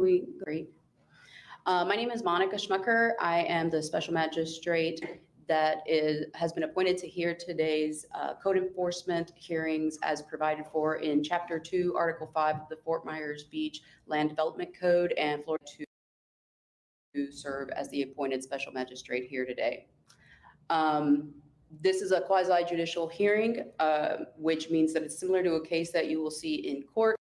Great. My name is Monica Schmucker. I am the special magistrate that has been appointed to hear today's code enforcement hearings as provided for in Chapter 2, Article 5 of the Fort Myers Beach Land Development Code, and Florida to serve as the appointed special magistrate here today. This is a quasi-judicial hearing, which means that it's similar to a case that you will see in court.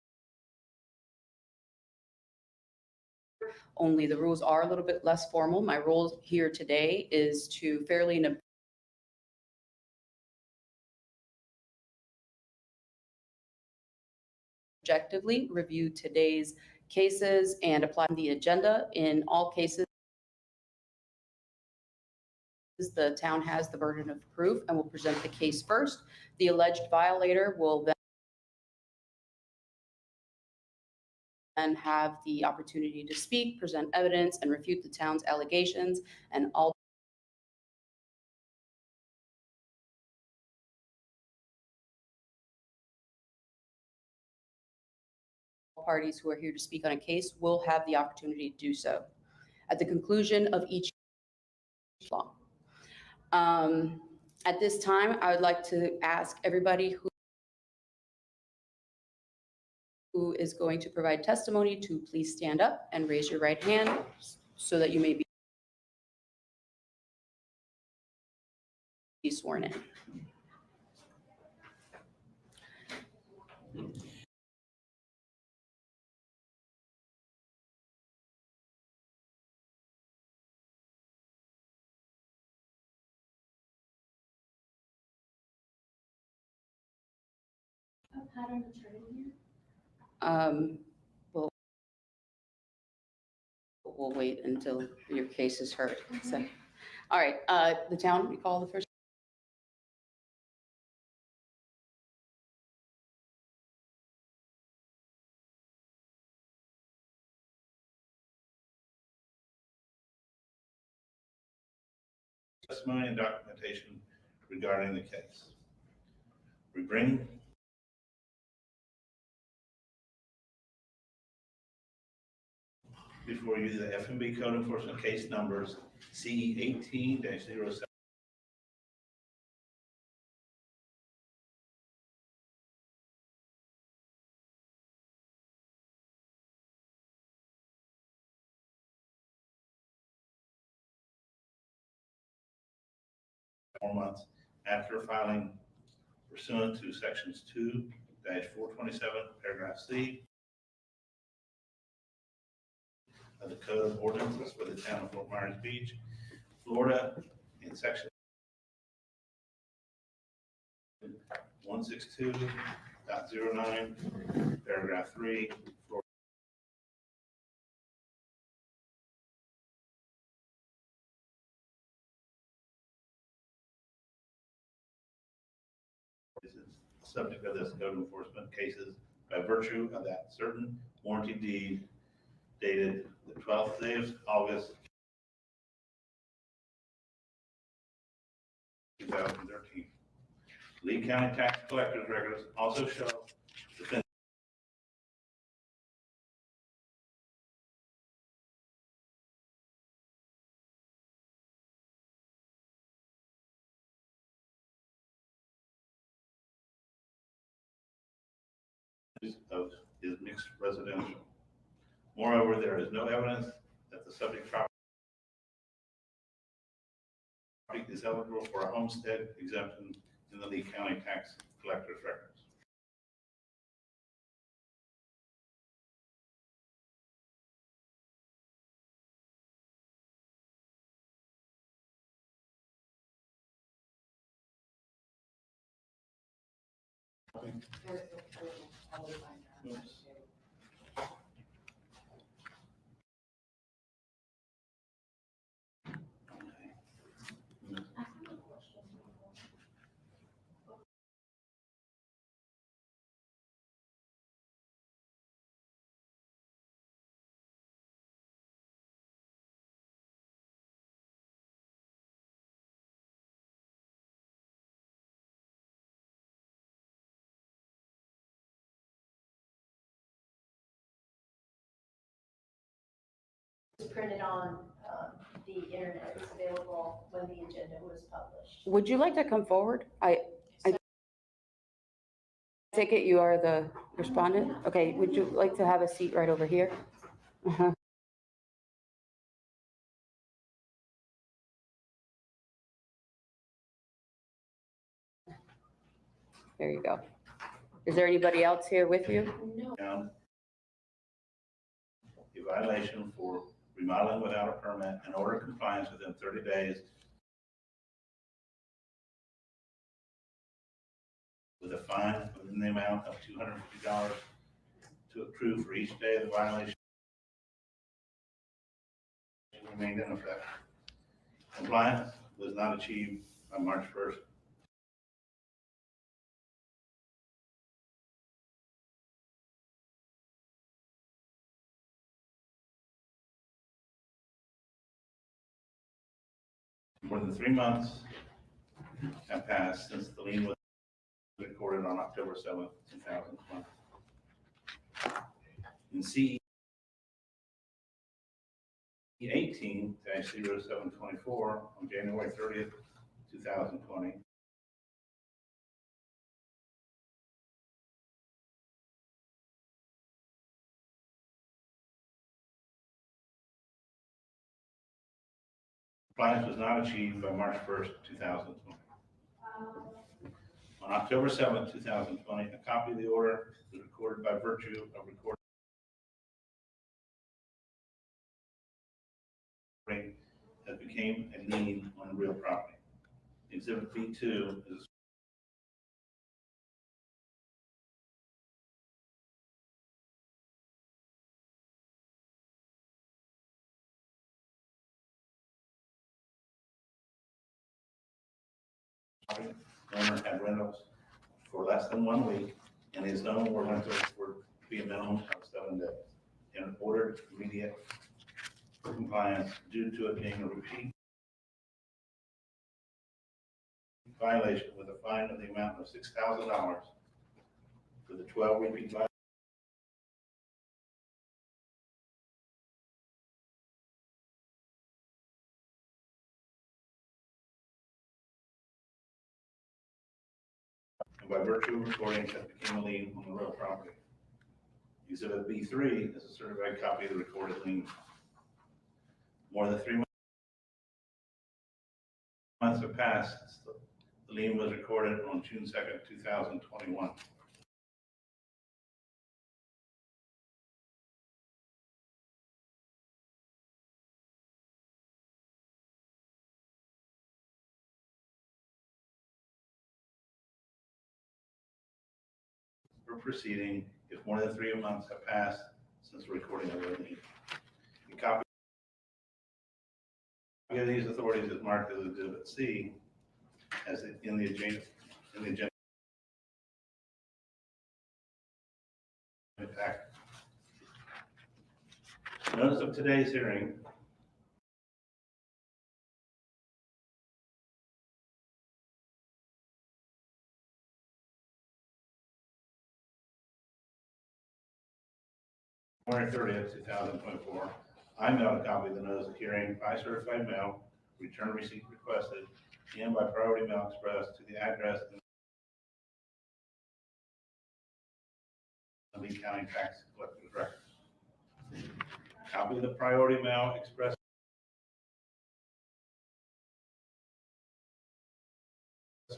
Only the rules are a little bit less formal. My role here today is to fairly and objectively review today's cases and apply the agenda. In all cases, the town has the burden of proof and will present the case first. The alleged violator will then have the opportunity to speak, present evidence, and refute the town's allegations, and all parties who are here to speak on a case will have the opportunity to do so at the conclusion of each law. At this time, I would like to ask everybody who is going to provide testimony to please stand up and raise your right hand so that you may be sworn in. Pattern attorney here? We'll wait until your case is heard. So, all right, the town, we call the first. Testimony and documentation regarding the case. We bring before you the FMB Code Enforcement case numbers CE 18-07. Months after filing pursuant to sections 2-427 paragraph C of the Code of Ordinances for the town of Fort Myers Beach, Florida, in section 162.09 paragraph 3, Florida. Subject of this code enforcement cases by virtue of that certain warranty deed dated the 12th day of August 2013. Lee County Tax Collector's records also show the of is mixed residential. Moreover, there is no evidence that the subject property is eligible for a homestead exemption in the Lee County Tax Collector's records. Oops. printed on the internet. It's available when the agenda was published. Would you like to come forward? I take it you are the respondent? Okay, would you like to have a seat right over here? Uh-huh. There you go. Is there anybody else here with you? No. Found a violation for remodeling without a permit and order compliance within 30 days with a fine within the amount of $250 to accrue for each day the violation remained in effect. Compliance was not achieved by March 1st. More than 3 months have passed since the lien was recorded on October 7th, 2020. In CE 18-0724 on January 30th, 2020, compliance was not achieved by March 1st, 2020. On October 7th, 2020, a copy of the order was recorded by virtue of recording that became a lien on real property. Exhibit B2 is owner had rentals for less than 1 week, and his no more rentals were to be a minimum of 7 days. In order immediate compliance due to it being a repeat violation with a fine of the amount of $6,000 for the 12 repeat violations. And by virtue of recording that became a lien on the real property. Exhibit B3 is a certified copy of the recorded lien. More than 3 months have passed since the lien was recorded on June 2nd, 2021. For proceeding if more than 3 months have passed since the recording of the lien. A copy of these authorities is marked as Exhibit C as in the agenda. Packet. Notice of today's hearing January 30th, 2024. I mailed a copy of the notice of hearing by certified mail, return receipt requested, and by priority mail express to the address in the Lee County Tax Collector's Records. Copy of the priority mail express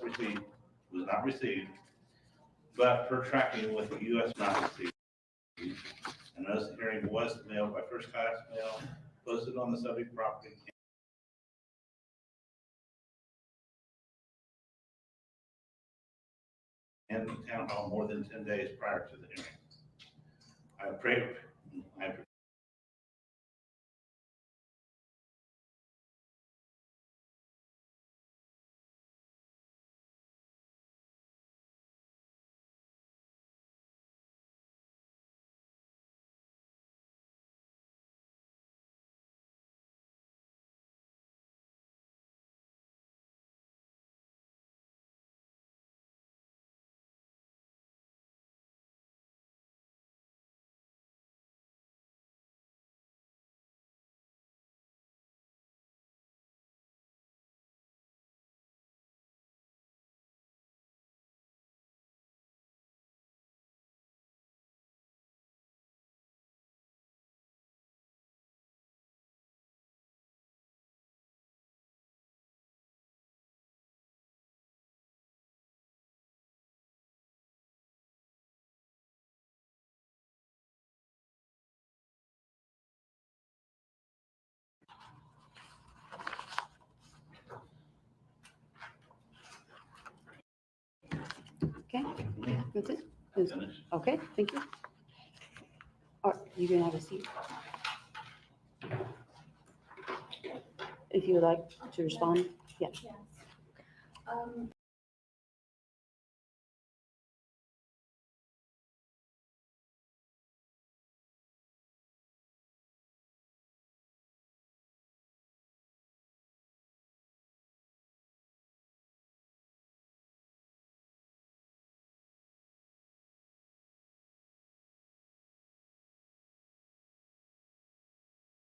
receipt was not received, but per tracking with the U.S. not received. A notice of hearing was mailed by first class mail, posted on the subject property, and the town hall more than 10 days prior to the hearing. I pray Okay, that's it. Is- Finish. Okay, thank you. All right, you can have a seat. If you would like to respond, yeah. Yes. Um,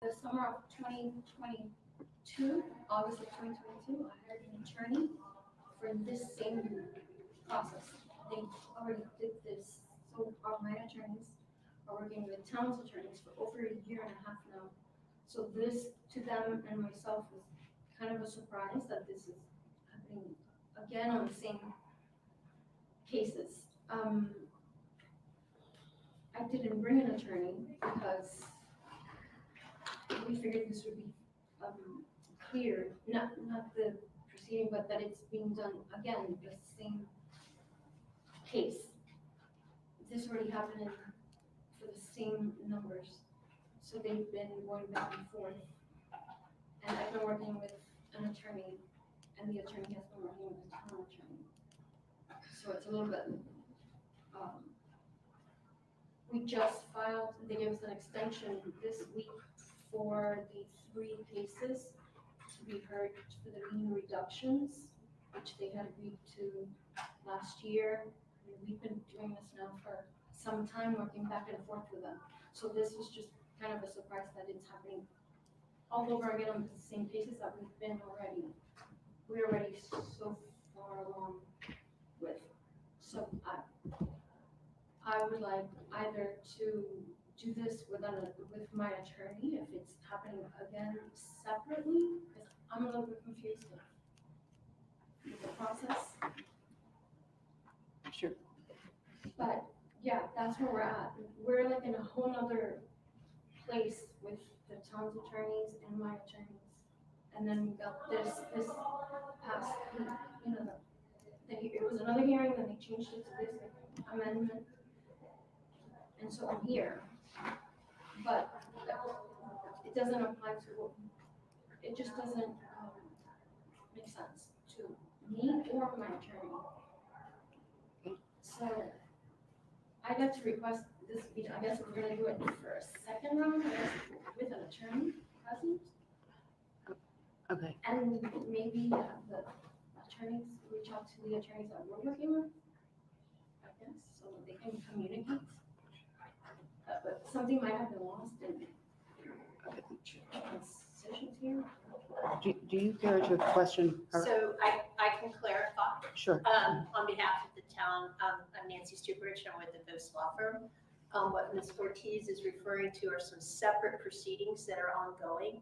The summer of 2022, August of 2022, I hired an attorney for this same process. They already did this, so my attorneys are working with town's attorneys for over a year and a half now. So this, to them and myself, is kind of a surprise that this is happening again on the same cases. I didn't bring an attorney because we figured this would be clear, not the proceeding, but that it's being done again, the same case. This already happened for the same numbers, so they've been going back and forth. And I've been working with an attorney, and the attorney has been working with the town attorney. So it's a little bit, we just filed, they gave us an extension this week for the 3 cases to be heard for the lien reductions, which they had agreed to last year. And we've been doing this now for some time, working back and forth with them. So this was just kind of a surprise that it's happening all over again on the same cases that we've been already. We're already so far along with. So I would like either to do this with my attorney, if it's happening again separately, because I'm a little bit confused with the process. Sure. But yeah, that's where we're at. We're like in a whole nother place with the town's attorneys and my attorneys. And then we got this past week, it was another hearing, then they changed it to this amendment. And so I'm here, but it doesn't apply to, it just doesn't make sense to me or my attorney. So I got to request this, I guess we're gonna do it for a second round, I guess, with an attorney present. Okay, And maybe the attorneys reach out to the attorneys that we're working with, I guess, so that they can communicate. But something might have been lost in transitions here. do you care to question her? So I can clarify, Sure. on behalf of the town, I'm Nancy Stuperidge, I'm with the Vos Law Firm. What Ms. Ortiz is referring to are some separate proceedings that are ongoing.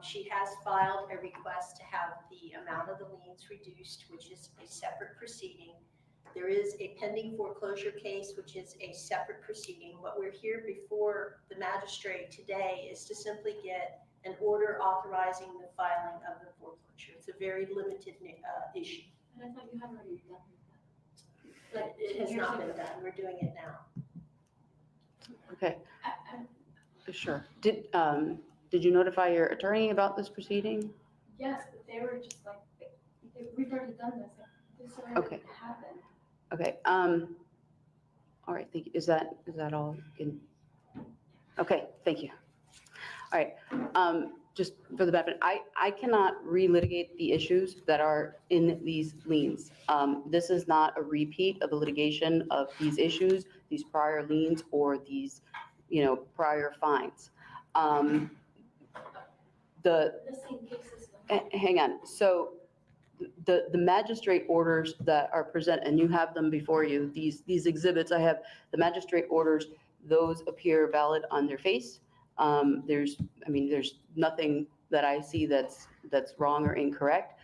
She has filed a request to have the amount of the liens reduced, which is a separate proceeding. There is a pending foreclosure case, which is a separate proceeding. What we're here before the magistrate today is to simply get an order authorizing the filing of the foreclosure. It's a very limited issue. And I thought you had already done that. But it has not been done. We're doing it now. Okay, I- sure. Did you notify your attorney about this proceeding? Yes, but they were just like, we've already done this, this already Okay. happened. Okay, all right, thank you. Is that all? Okay, thank you. All right, just for the benefit, I cannot relitigate the issues that are in these liens. This is not a repeat of the litigation of these issues, these prior liens, or these, prior fines. The same cases. Hang on, so the magistrate orders that are present, and you have them before you, these exhibits, I have the magistrate orders, those appear valid on their face. There's nothing that I see that's wrong or incorrect.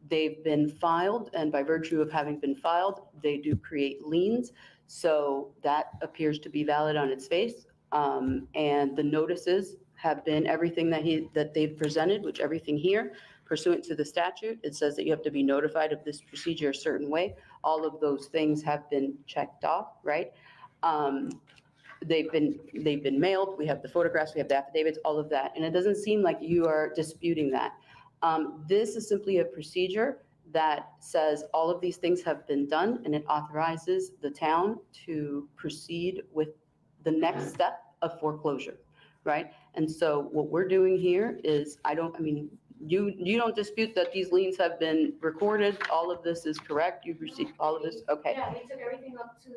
They've been filed, and by virtue of having been filed, they do create liens. So that appears to be valid on its face. And the notices have been everything that they've presented, which everything here pursuant to the statute, it says that you have to be notified of this procedure a certain way. all of those things have been checked off, right? They've been mailed, we have the photographs, we have the affidavits, all of that, and it doesn't seem like you are disputing that. This is simply a procedure that says all of these things have been done, and it authorizes the town to proceed with the next step of foreclosure, right? And so what we're doing here is, you don't dispute that these liens have been recorded, all of this is correct, you've received all of this, okay. Yeah, we took everything up to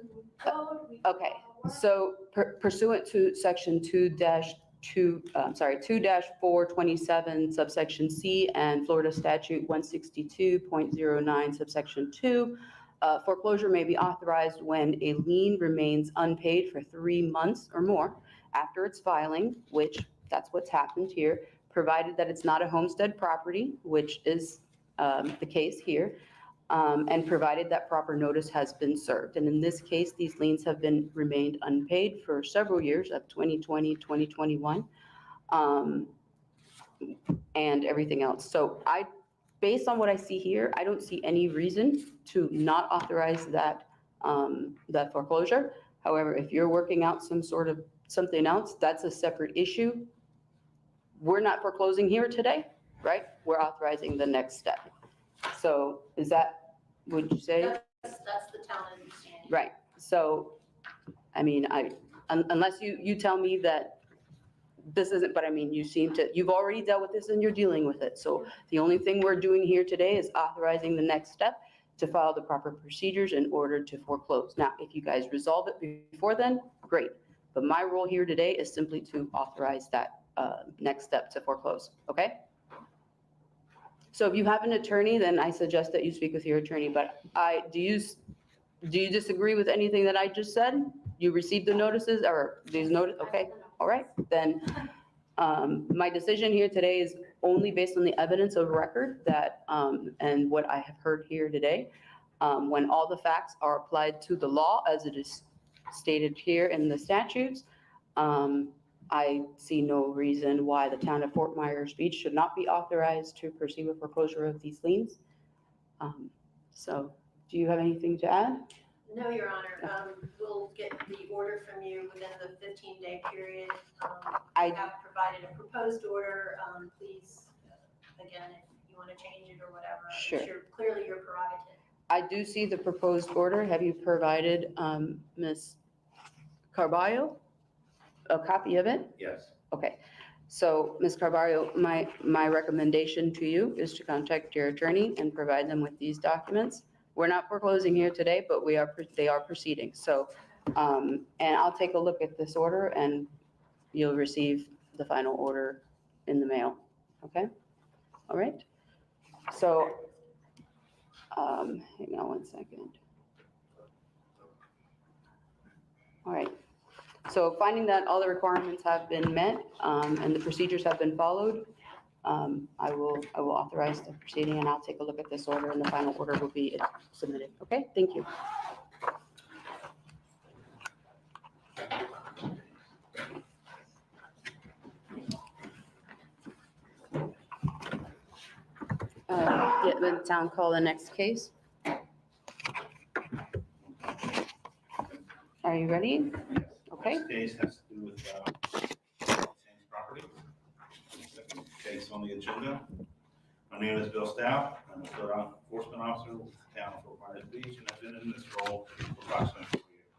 code. we did Okay, all the work. so pursuant to section 2-427 subsection C and Florida statute 162.09 subsection 2, foreclosure may be authorized when a lien remains unpaid for 3 months or more after its filing, which that's what's happened here, provided that it's not a homestead property, which is the case here, and provided that proper notice has been served. And in this case, these liens have been remained unpaid for several years of 2020, 2021, and everything else. So based on what I see here, I don't see any reason to not authorize that, that foreclosure. However, if you're working out something else, that's a separate issue. We're not foreclosing here today, right? We're authorizing the next step. So is that, would you say? That's the town understanding. Right. So, unless you tell me that this isn't, but you've already dealt with this and you're dealing with it. So the only thing we're doing here today is authorizing the next step to follow the proper procedures in order to foreclose. Now, if you guys resolve it before then, great. But my role here today is simply to authorize that next step to foreclose, okay? So if you have an attorney, then I suggest that you speak with your attorney, but do you disagree with anything that I just said? You received the notices or these notices, okay? All right, then my decision here today is only based on the evidence of record that, and what I have heard here today. When all the facts are applied to the law as it is stated here in the statutes, I see no reason why the town of Fort Myers Beach should not be authorized to proceed with foreclosure of these liens. So do you have anything to add? No, Your Honor. We'll get the order from you within the 15-day period. I have provided a proposed order. Please, again, if you want to change it or whatever. Sure. Clearly your prerogative. I do see the proposed order. Have you provided Ms. Carballo a copy of it? Yes. Okay. So Ms. Carballo, my recommendation to you is to contact your attorney and provide them with these documents. We're not foreclosing here today, but they are proceeding. So, and I'll take a look at this order and you'll receive the final order in the mail. Okay? All right. So, hang on one second. All right. So finding that all the requirements have been met and the procedures have been followed, I will authorize the proceeding and I'll take a look at this order and the final order will be submitted. Okay, thank you. Get the town call the next case. Are you ready? Yes. Okay. This case has to do with Sands property. Second case on the agenda. My name is Bill Stout. I'm a code enforcement officer with the town of Fort Myers Beach, and I've been in this role for approximately 4 years.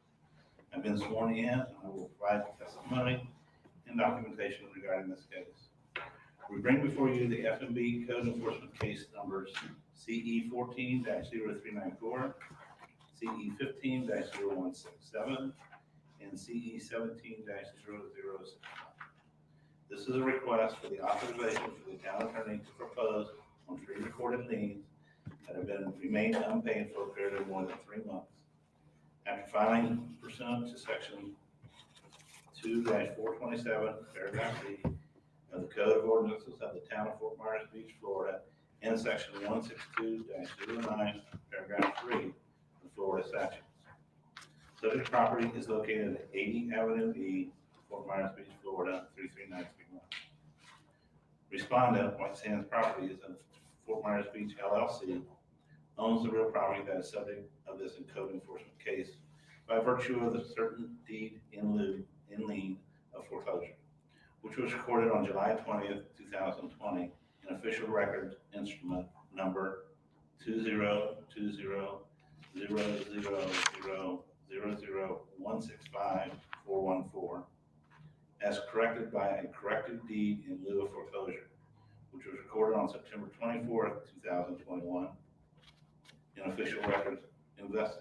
I've been sworn in, and I will provide testimony and documentation regarding this case. We bring before you the FMB code enforcement case numbers CE 14-0394, CE 15-0167, and CE 17-0065. This is a request for the authorization for the town attorney to propose on 3 recorded liens that have remained unpaid for a period of more than 3 months. After filing pursuant to section 2-427, paragraph B of the Code of Ordinances of the town of Fort Myers Beach, Florida, and section 162-09, paragraph 3 of the Florida statutes. Subject property is located at 80 Avenue E, Fort Myers Beach, Florida, 33931. Respondent, White Sands Properties of Fort Myers Beach LLC, owns the real property that is subject of this in code enforcement case by virtue of the certain deed in lien of foreclosure, which was recorded on July 20th, 2020 in official records instrument number 2020000000165-414, as corrected by a corrected deed in lieu of foreclosure, which was recorded on September 24th, 2021 in official records invest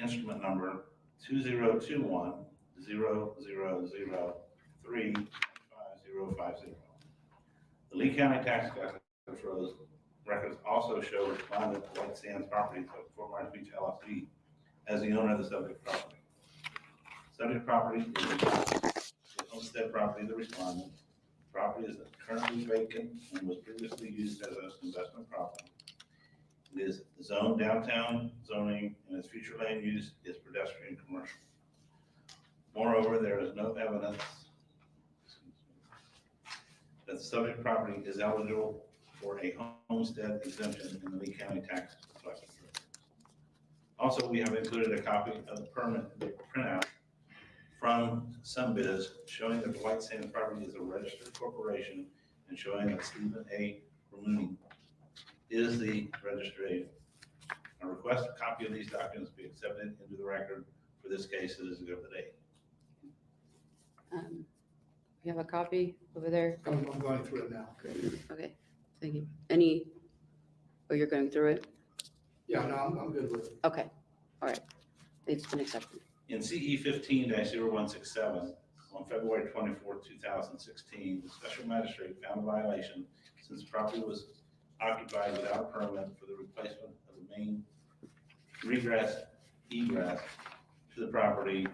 instrument number 2021000035050. The Lee County Tax Collector's records also show respondent White Sands Properties of Fort Myers Beach LLC as the owner of the subject property. Subject property is the homestead property of the respondent. Property is currently vacant and was previously used as an investment property. It is zoned downtown zoning, and its future land use is pedestrian commercial. Moreover, there is no evidence that the subject property is eligible for a homestead exemption in the Lee County Tax Collector's records. Also, we have included a copy of the permit printout from SunBiz showing that the White Sands property is a registered corporation and showing that Stephen A. Ramuni is the registered agent. I request a copy of these documents be accepted into the record for this case as of the date. You have a copy over there? I'm going through it now. Okay, thank you. You're going through it? Yeah, no, I'm good with it. Okay, all right. It's been accepted. In CE 15-0167, on February 24, 2016, the special magistrate found a violation since the property was occupied without a permit for the replacement of the main egress to the property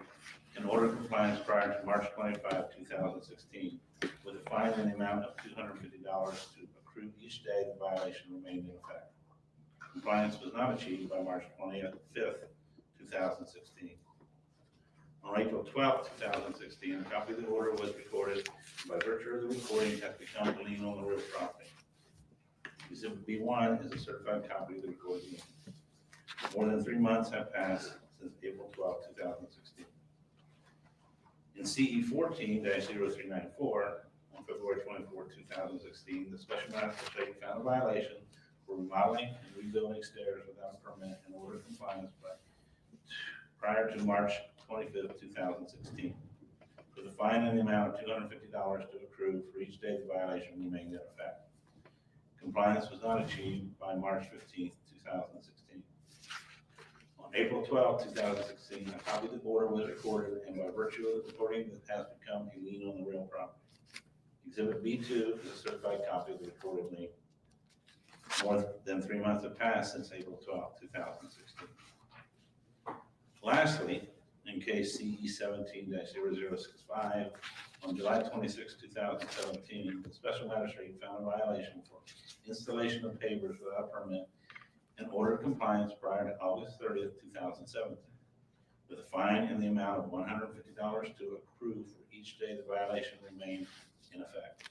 in order of compliance prior to March 25, 2016, with a fine in the amount of $250 to accrue each day the violation remained in effect. Compliance was not achieved by March 25th, 2016. On April 12, 2016, a copy of the order was recorded. By virtue of the recording, has become a lien on the real property. Exhibit B1 is a certified copy of the recorded lien. More than 3 months have passed since April 12, 2016. In CE 14-0394, on February 24, 2016, the special magistrate found a violation for remodeling and rebuilding stairs without a permit in order of compliance prior to March 25th, 2016, with a fine in the amount of $250 to accrue for each day the violation remained in effect. Compliance was not achieved by March 15th, 2016. On April 12, 2016, a copy of the order was recorded, and by virtue of the recording, it has become a lien on the real property. Exhibit B2 is a certified copy of the recorded lien. More than 3 months have passed since April 12, 2016. Lastly, in case CE 17-0065, on July 26, 2017, the special magistrate found a violation for installation of pavers without permit in order of compliance prior to August 30th, 2017, with a fine in the amount of $150 to accrue for each day the violation remained in effect.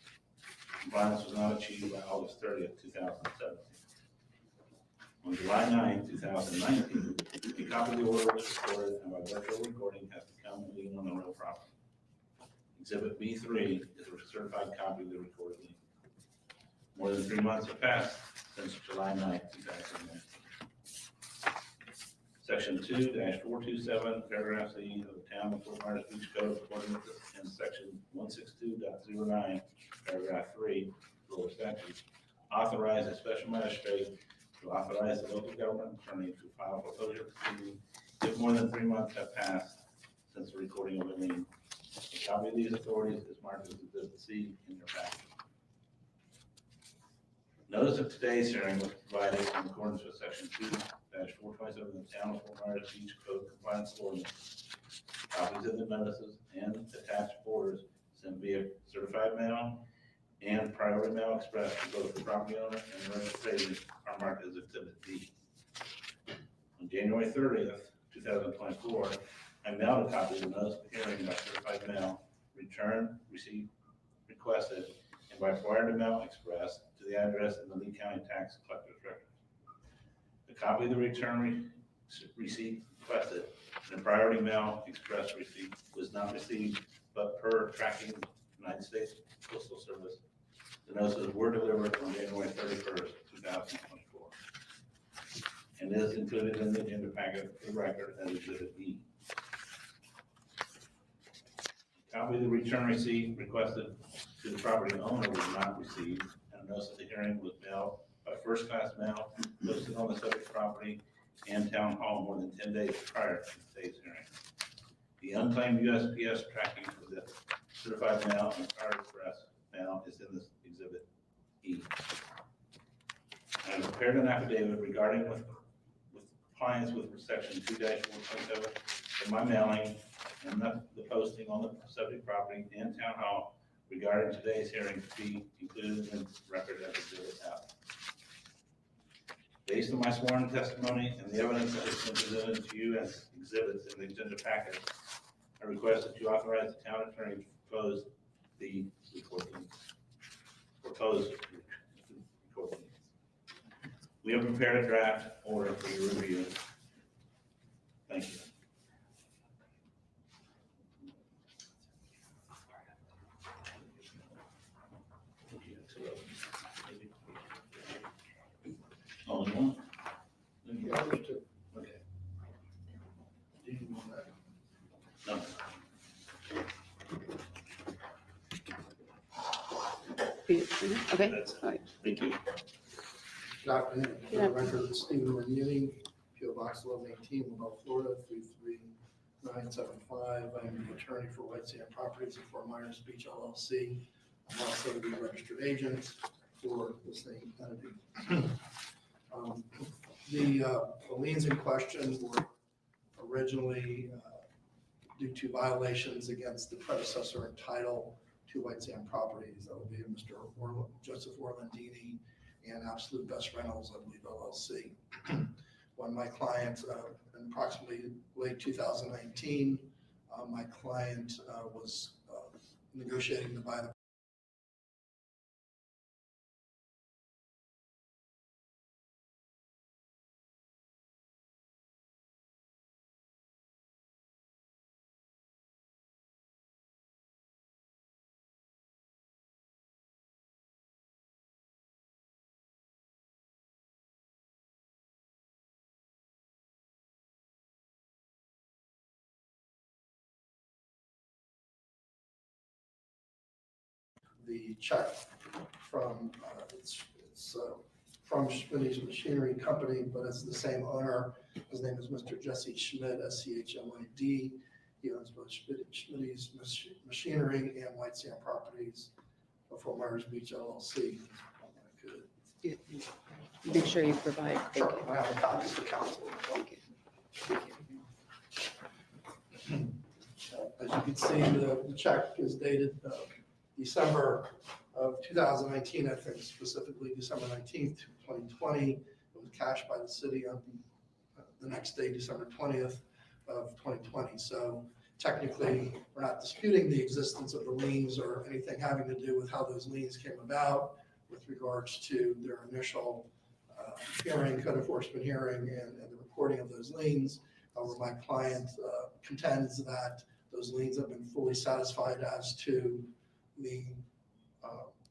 Compliance was not achieved by August 30th, 2017. On July 9, 2019, a copy of the order was recorded, and by virtual recording has become a lien on the real property. Exhibit B3 is a certified copy of the recorded lien. More than 3 months have passed since July 9, 2019. Section 2-427, paragraph C of the Town of Fort Myers Beach Code of Ordinances and section 162.09, paragraph 3, Florida statutes, authorize a special magistrate to authorize the local government attorney to file foreclosure proceeding if more than 3 months have passed since the recording of a lien. A copy of these authorities is marked as Exhibit C in your package. Notice of today's hearing was provided in accordance with section 2-427 of the Town of Fort Myers Beach Code Compliance Ordinance. Copies of the notices and attached orders sent via certified mail and priority mail express to both the property owner and the registered are marked as Exhibit D. On January 30th, 2024, I mailed a copy of the notice of hearing by certified mail, returned, received, requested, and by priority mail express to the address in the Lee County Tax Collector's records. copy of the receipt requested, and a priority mail express receipt was not received, but per tracking United States Postal Service, the notices were delivered on January 31st, 2024, and is included in the agenda packet for the record as Exhibit E. Copy of the return receipt requested to the property owner was not received, and a notice of the hearing was mailed by first-class mail, posted on the subject property and town hall more than 10 days prior to today's hearing. The unclaimed USPS tracking for the certified mail and Fire Express mail is in this Exhibit E. I have prepared an affidavit regarding with compliance with section 2-4.7 for my mailing and the posting on the subject property and town hall regarding today's hearing to be included in the record as Exhibit F. Based on my sworn testimony and the evidence that has been presented to you as exhibits in the agenda packet, I request that you authorize the town attorney to propose the recording. We have prepared a draft order for your review. Thank you. Only one? Yeah, there's two. Okay. Do you want that? No. Okay, That's all right. Thank you. Good afternoon. For Yeah. the record, Stephen Remuning, PO Box 1118, Lavelle, Florida, 33975. I'm the attorney for White Sand Properties at Fort Myers Beach LLC. I'm also the registered agent for the same entity. The liens in question were originally due to violations against the predecessor in title to White Sand Properties. That would be Mr. Joseph Orlandini and Absolute Best Rentals, I believe, LLC. When my client, in approximately late 2019, my client was negotiating to buy the check from, it's from Schmidt's Machinery Company, but it's the same owner. His name is Mr. Jesse Schmidt, SCHMID. He owns both Schmidt's Machinery and White Sand Properties for Myers Beach LLC. Make sure you provide. Thank Sure, you. I have a copy for council. Thank you. As you can see, the check is dated December of 2019, I think specifically December 19th, 2020. It was cashed by the city on the next day, December 20th of 2020. So technically, we're not disputing the existence of the liens or anything having to do with how those liens came about with regards to their initial hearing, code enforcement hearing, and the recording of those liens. However, my client contends that those liens have been fully satisfied as to the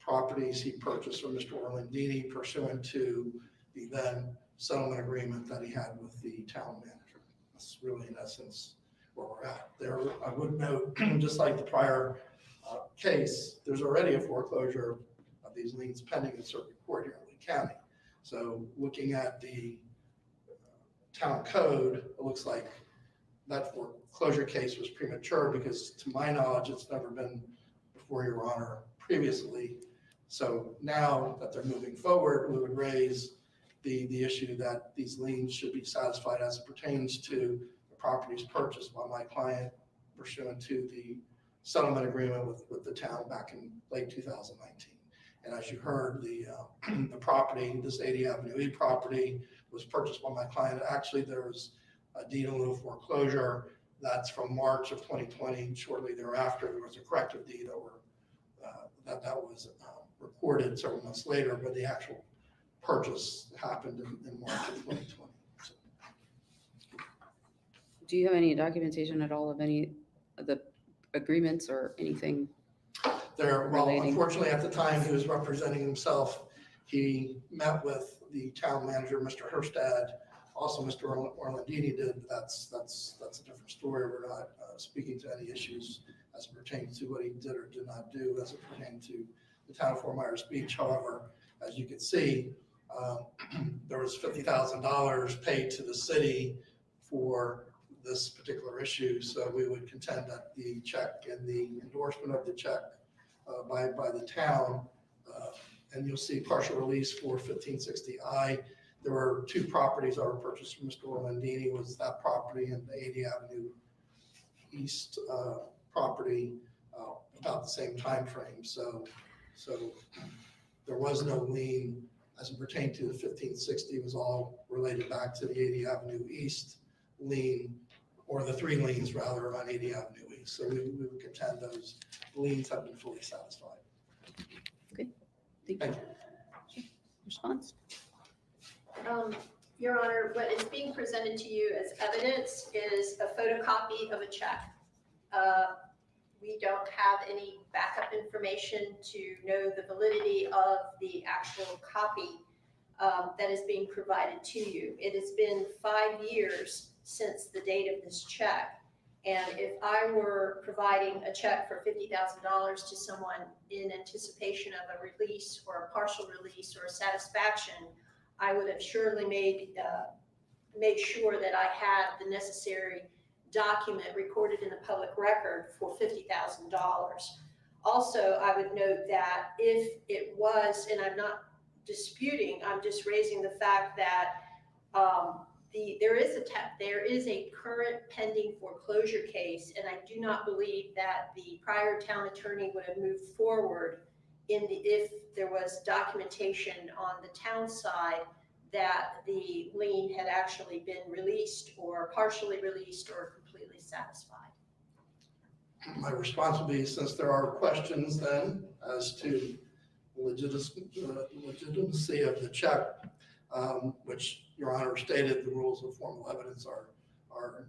properties he purchased from Mr. Orlandini pursuant to the then settlement agreement that he had with the town manager. That's really in essence where we're at. There, I would note, just like the prior case, there's already a foreclosure of these liens pending in circuit court here in Lee County. So looking at the town code, it looks like that foreclosure case was premature because to my knowledge, it's never been before Your Honor previously. So now that they're moving forward, we would raise the issue that these liens should be satisfied as it pertains to the properties purchased by my client pursuant to the settlement agreement with the town back in late 2019. And as you heard, the property, this 80 Avenue E property was purchased by my client. Actually, there was a deed in lieu of foreclosure that's from March of 2020. Shortly thereafter, there was a corrective deed that was recorded several months later, but the actual purchase happened in March of 2020. So, Do you have any documentation at all of any of the agreements or anything? well, Relating. unfortunately, at the time he was representing himself, he met with the town manager, Mr. Herstad, also Mr. Orlandini did, but that's a different story. We're not speaking to any issues as it pertains to what he did or did not do as it pertains to the town of Fort Myers Beach. However, as you can see, there was $50,000 paid to the city for this particular issue. So we would contend that the check and the endorsement of the check by the town, and you'll see partial release for 1560I. There were two properties that were purchased from Mr. Orlandini, was that property and the 80 Avenue East property about the same time frame. So there was no lien as it pertained to the 1560. It was all related back to the 80 Avenue East lien, or the three liens rather on 80 Avenue East. So we would contend those liens have been fully satisfied. Thank you. Response? Your Honor, what is being presented to you as evidence is a photocopy of a check. We don't have any backup information to know the validity of the actual copy that is being provided to you. It has been 5 years since the date of this check. And if I were providing a check for $50,000 to someone in anticipation of a release or a partial release or a satisfaction, I would have surely made sure that I had the necessary document recorded in the public record for $50,000. Also, I would note that if it was, and I'm not disputing, I'm just raising the fact that there is a current pending foreclosure case, and I do not believe that the prior town attorney would have moved forward if there was documentation on the town side that the lien had actually been released or partially released or completely satisfied. My response would be, since there are questions then as to legitimacy of the check, which Your Honor stated the rules of formal evidence are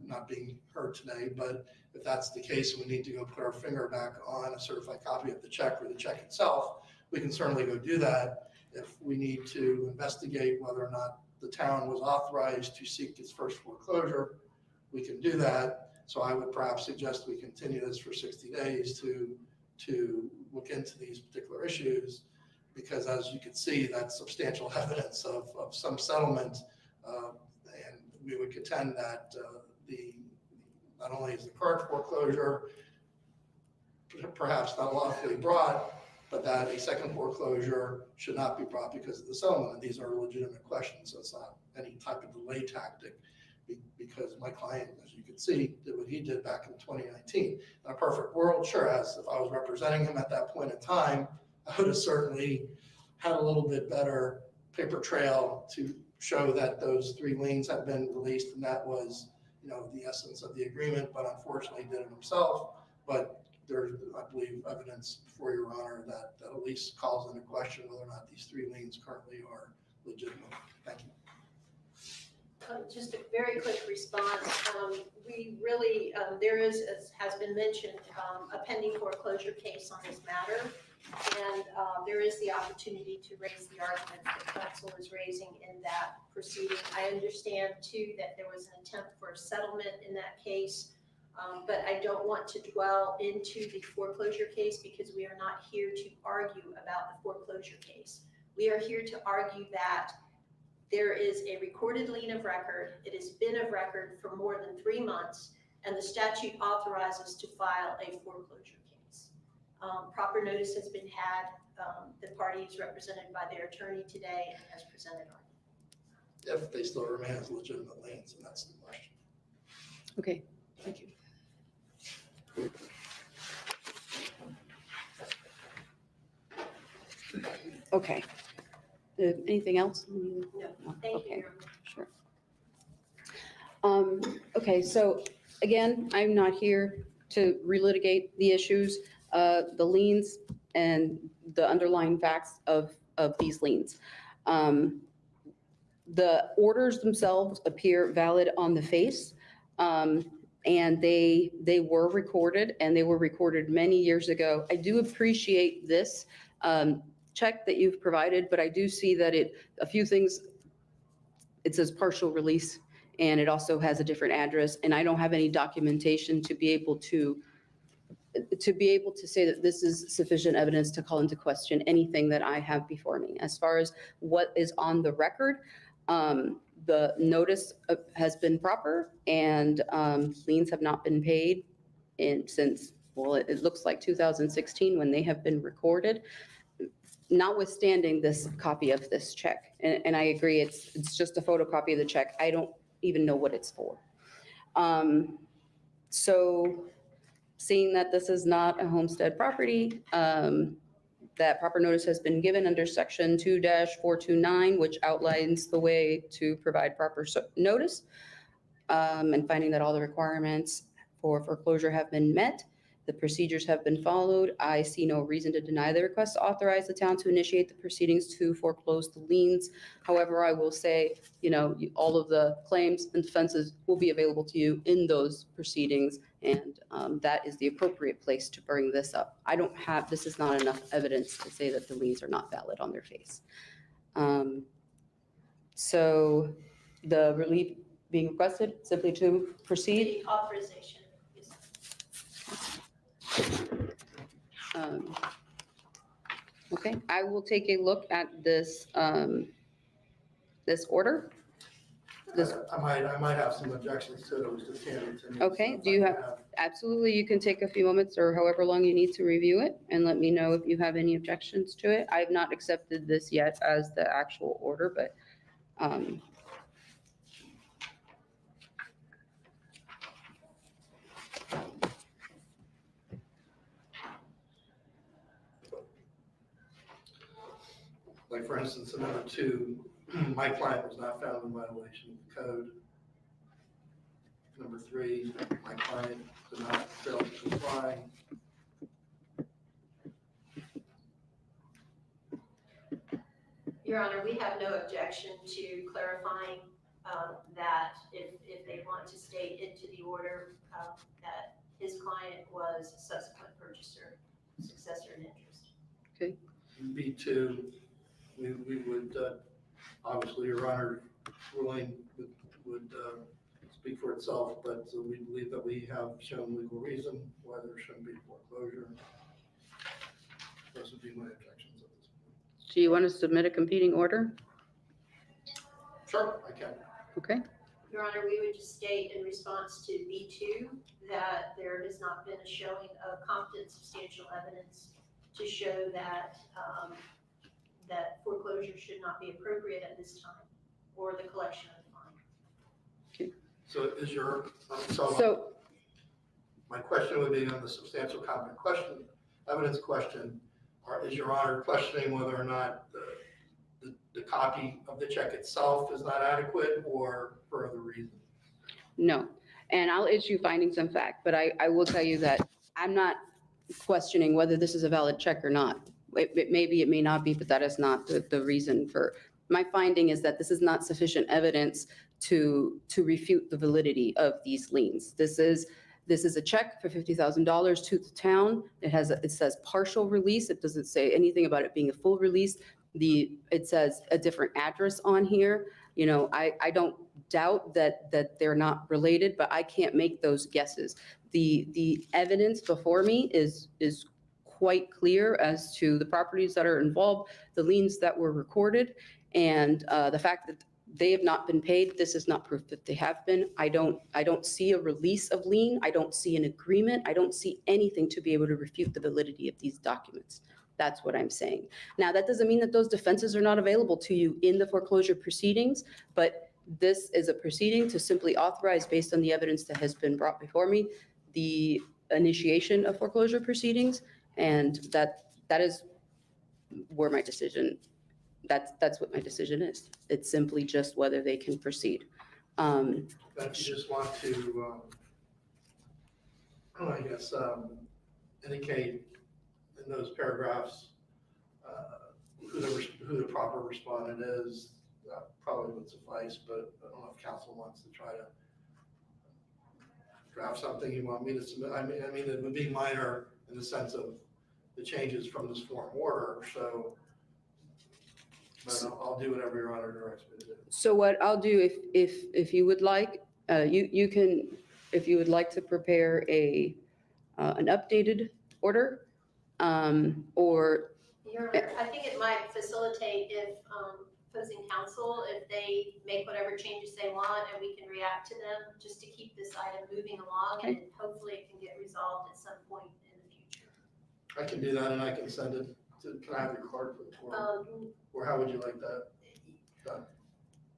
not being heard today, but if that's the case, we need to go put our finger back on a certified copy of the check or the check itself. We can certainly go do that. If we need to investigate whether or not the town was authorized to seek its first foreclosure, we can do that. So I would perhaps suggest we continue this for 60 days to look into these particular issues, because as you can see, that's substantial evidence of some settlement. And we would contend that not only is the current foreclosure perhaps not lawfully brought, but that a second foreclosure should not be brought because of the settlement. And these are legitimate questions. So it's not any type of delay tactic, because my client, as you can see, did what he did back in 2019. In a perfect world, sure, as if I was representing him at that point in time, I would have certainly had a little bit better paper trail to show that those three liens had been released, and that was, the essence of the agreement, but unfortunately he did it himself. But there's, I believe, evidence before Your Honor that at least calls into question whether or not these three liens currently are legitimate. Thank you. Just a very quick response. We really, there is, as has been mentioned, a pending foreclosure case on this matter. And there is the opportunity to raise the arguments that counsel is raising in that proceeding. I understand too that there was an attempt for a settlement in that case, but I don't want to dwell into the foreclosure case because we are not here to argue about the foreclosure case. We are here to argue that there is a recorded lien of record. It has been of record for more than 3 months, and the statute authorizes to file a foreclosure case. Proper notice has been had. The party is represented by their attorney today and has presented argument. If they still remain as legitimate liens, and that's the question. Okay, thank you. Okay. Anything else? No, thank you. Okay. Your Honor. Sure. Okay, so again, I'm not here to relitigate the issues, the liens and the underlying facts of these liens. the orders themselves appear valid on the face. And they were recorded, and they were recorded many years ago. I do appreciate this check that you've provided, but I do see that a few things, it says partial release, and it also has a different address, and I don't have any documentation to be able to say that this is sufficient evidence to call into question anything that I have before me. As far as what is on the record, the notice has been proper, and liens have not been paid since, well, it looks like 2016 when they have been recorded, notwithstanding this copy of this check. And I agree, it's just a photocopy of the check. I don't even know what it's for. So seeing that this is not a homestead property, that proper notice has been given under section 2-429, which outlines the way to provide proper notice, and finding that all the requirements for foreclosure have been met, the procedures have been followed. I see no reason to deny the request to authorize the town to initiate the proceedings to foreclose the liens. However, I will say, all of the claims and defenses will be available to you in those proceedings, and that is the appropriate place to bring this up. This is not enough evidence to say that the liens are not valid on their face. So the relief being requested, simply to proceed. The authorization is Okay, I will take a look at this, this order. I might have some objections to it. It was just handed to me. Okay, so do you if I have- can Absolutely, you can take a few moments or however long you need to review it and let me know if you have any objections to it. I have not accepted this yet as the actual order, but Like, for instance, in number 2, my client was not found in violation of the code. Number 3, my client did not fail to comply. Your Honor, we have no objection to clarifying that if they want to state into the order that his client was a subsequent purchaser, successor in interest. B2, we would, obviously, Your Honor, ruling would speak for itself, but we believe that we have shown legal reason why there shouldn't be foreclosure. Those would be my objections at this point. do you want to submit a competing order? Sure, I can. Okay, Your Honor, we would just state in response to B2 that there has not been a showing of competent substantial evidence to show that that foreclosure should not be appropriate at this time, or the collection of the fine. So is your, so my question would be on the substantial competent question, evidence question, or is Your Honor questioning whether or not the copy of the check itself is not adequate or for other reasons? no, and I'll issue findings and fact, but I will tell you that I'm not questioning whether this is a valid check or not. It may not be, but that is not the reason for, my finding is that this is not sufficient evidence to refute the validity of these liens. This is a check for $50,000 to the town. It says partial release. It doesn't say anything about it being a full release. It says a different address on here. I don't doubt that they're not related, but I can't make those guesses. The evidence before me is quite clear as to the properties that are involved, the liens that were recorded, and the fact that they have not been paid. This is not proof that they have been. I don't see a release of lien. I don't see an agreement. I don't see anything to be able to refute the validity of these documents. That's what I'm saying. Now, that doesn't mean that those defenses are not available to you in the foreclosure proceedings, but this is a proceeding to simply authorize, based on the evidence that has been brought before me, the initiation of foreclosure proceedings, and that is where my decision, that's what my decision is. It's simply just whether they can proceed. But you just want to, I guess, indicate in those paragraphs who the proper respondent is, that probably would suffice, but I don't know if council wants to try to draft something you want me to submit. I mean, it would be minor in the sense of the changes from this form order, so. But I'll do whatever your honor directs me to do. So what I'll do, if you would like, you can, if you would like to prepare an updated order, or, Your Honor, I think it might facilitate if opposing counsel, if they make whatever changes they want and we can react to them, just to keep this item moving along and hopefully it can get resolved at some point in the future. I can do that and I can send it to, can I have your card for the form? Or how would you like that done?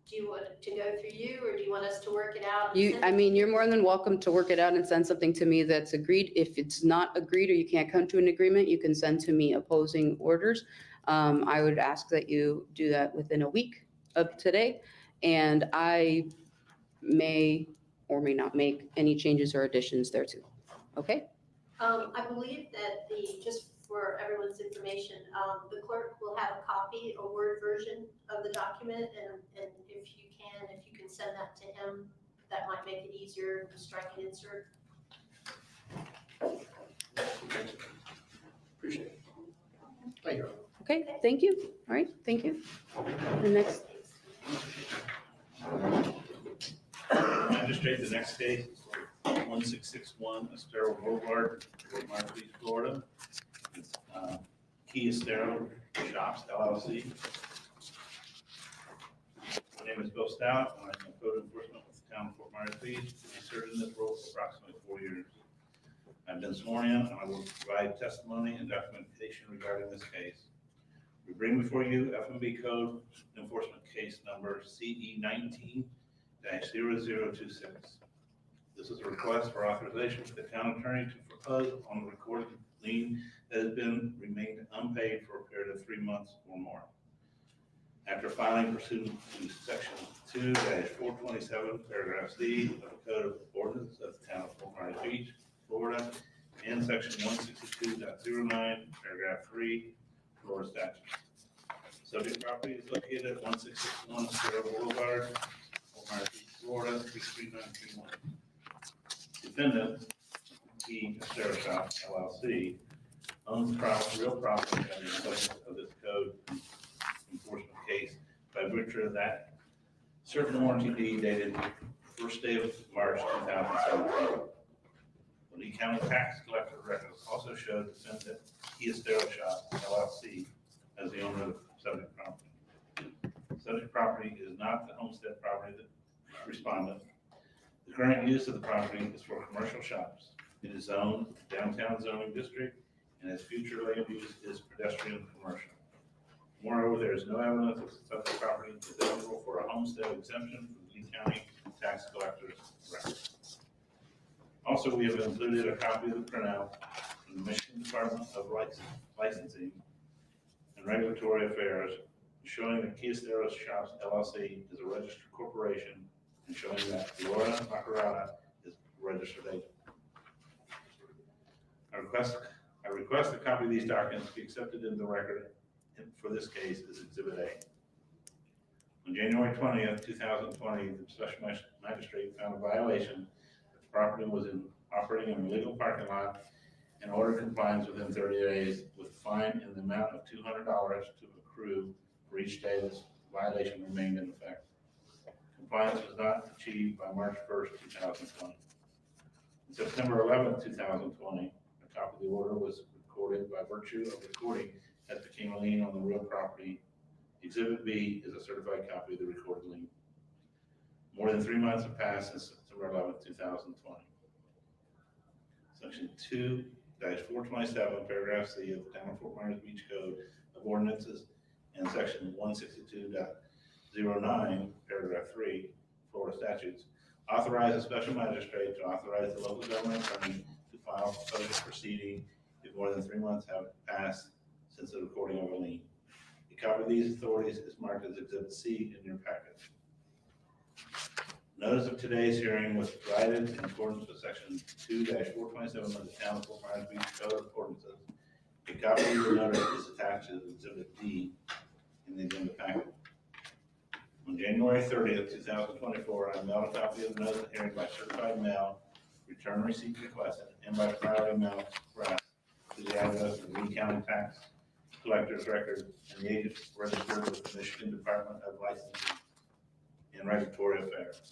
Do you want it to go through you or do you want us to work it out? I mean, you're more than welcome to work it out and send something to me that's agreed. If it's not agreed or you can't come to an agreement, you can send to me opposing orders. I would ask that you do that within a week of today, and I may or may not make any changes or additions thereto. Okay? I believe that just for everyone's information, the clerk will have a copy, a Word version of the document, and if you can send that to him, that might make it easier to strike and insert. Appreciate it. Thank you. Okay, thank you. All right, thank you. The next, Magistrate, the next case, 1661 Estero Boulevard, Fort Myers Beach, Florida. It's Key Estero Shops LLC. My name is Bill Stout, and I'm a code enforcement with the town of Fort Myers Beach. I served in this role for approximately 4 years. I've been sworn in, and I will provide testimony and documentation regarding this case. We bring before you F&B Code Enforcement Case Number CE 19-0026. This is a request for authorization for the town attorney to foreclose on a recorded lien that has remained unpaid for a period of 3 months or more. After filing pursuant to section 2-427, paragraph C of the Code of Ordinance of the town of Fort Myers Beach, Florida, and section 162.09, paragraph 3, Florida statute. Subject property is located at 1661 Estero Boulevard, Fort Myers Beach, Florida, 33931. Defendant, Key Estero Shop LLC, owns real property under the subject of this code enforcement case by virtue of that certain warranty deed dated first day of March 2017. The Lee County Tax Collector records also show defendant Key Estero Shop LLC as the owner of the subject property. Subject property is not the homestead property that respondent. The current use of the property is for commercial shops. It is zoned downtown zoning district, and its future land use is pedestrian commercial. Moreover, there is no evidence of such property is eligible for a homestead exemption from the Lee County Tax Collector's record. Also, we have included a copy of the printout from the Michigan Department of Licensing and Regulatory Affairs showing that Key Estero Shops LLC is a registered corporation and showing that Laura Macarata is a registered agent. I request a copy of these documents be accepted into the record for this case as Exhibit A. On January 20th, 2020, the special magistrate found a violation. The property was operating in a legal parking lot and ordered compliance within 30 days with a fine in the amount of $200 to accrue for each day this violation remained in effect. Compliance was not achieved by March 1st, 2020. On September 11th, 2020, a copy of the order was recorded by virtue of recording that became a lien on the real property. Exhibit B is a certified copy of the recorded lien. More than 3 months have passed since September 11th, 2020. Section 2-427, paragraph C of the Town of Fort Myers Beach Code of Ordinances and section 162.09, paragraph 3, Florida statutes, authorize a special magistrate to authorize the local government attorney to file subject proceeding if more than 3 months have passed since the recording of a lien. A copy of these authorities is marked as Exhibit C in your package. Notice of today's hearing was provided in accordance with section 2-427 of the Town of Fort Myers Beach Code of Ordinances. A copy of the notice is attached to Exhibit D in the agenda packet. On January 30th, 2024, I mailed a copy of the notice of hearing by certified mail, return receipt requested, and by priority mail express to the address of the Lee County Tax Collector's Record and the agent registered with the Michigan Department of Licensing and Regulatory Affairs.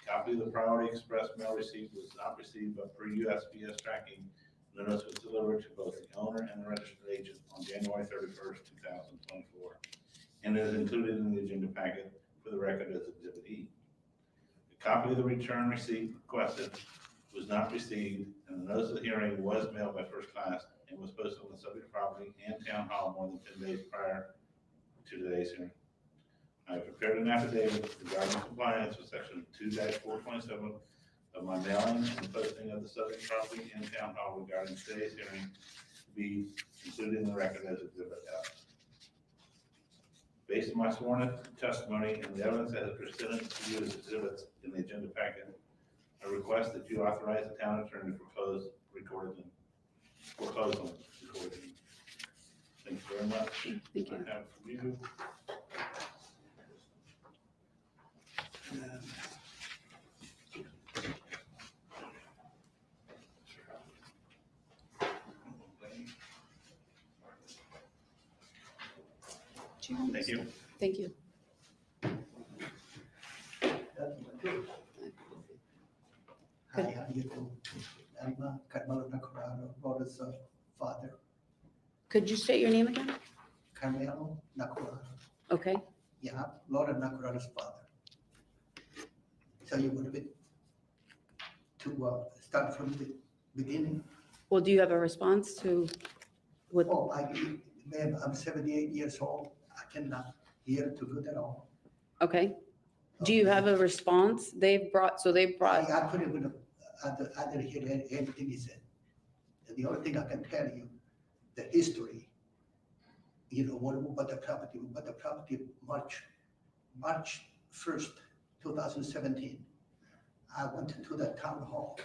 Copy of the priority express mail receipt was not received, but per USPS tracking, the notice was delivered to both the owner and the registered agent on January 31st, 2024, and is included in the agenda packet for the record as Exhibit E. A copy of the return receipt requested was not received, and the notice of hearing was mailed by first class and was posted on the subject property and town hall more than 10 days prior to today's hearing. I have prepared an affidavit regarding compliance with section 2-427 of my mailing and the posting of the subject property and town hall regarding today's hearing to be included in the record as Exhibit F. Based on my sworn testimony and the evidence that is presented to you as exhibits in the agenda packet, I request that you authorize the town attorney to foreclose on recording. Thank you very much. Thank you. I have for you. Thank you. Thank you. Hi, how do you do? I'm Carmelo Nacorado, Rhoda's father. Could you state your name again? Carmelo Nacorado. Okay. Yeah, Laura Nacораdo's father. So you want me to start from the beginning? Well, do you have a response to what? Oh, ma'am, I'm 78 years old. I cannot hear to good at all. Okay. Do you have a response? They brought. I couldn't even, I didn't hear anything he said. And the only thing I can tell you, the history, you know, what about the property? We bought the property March 1st, 2017. I went to the town hall.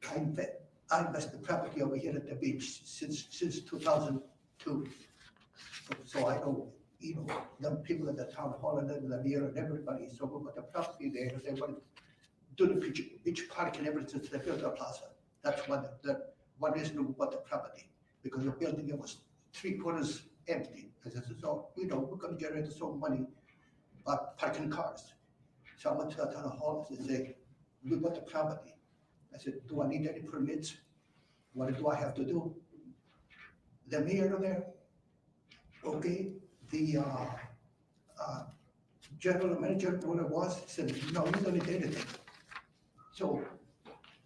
I invest the property over here at the beach since 2002. So I know, you know, the people at the town hall and then the mayor and everybody. So we bought the property there. They want to do the beach park and everything. They built the plaza. That's one reason we bought the property, because the building it was 3/4 empty. I said, so, you know, we're going to generate some money by parking cars. So I went to the town hall and said, we bought the property. I said, do I need any permits? What do I have to do? The mayor there, okay, the general manager, what it was, said, no, you don't need anything. So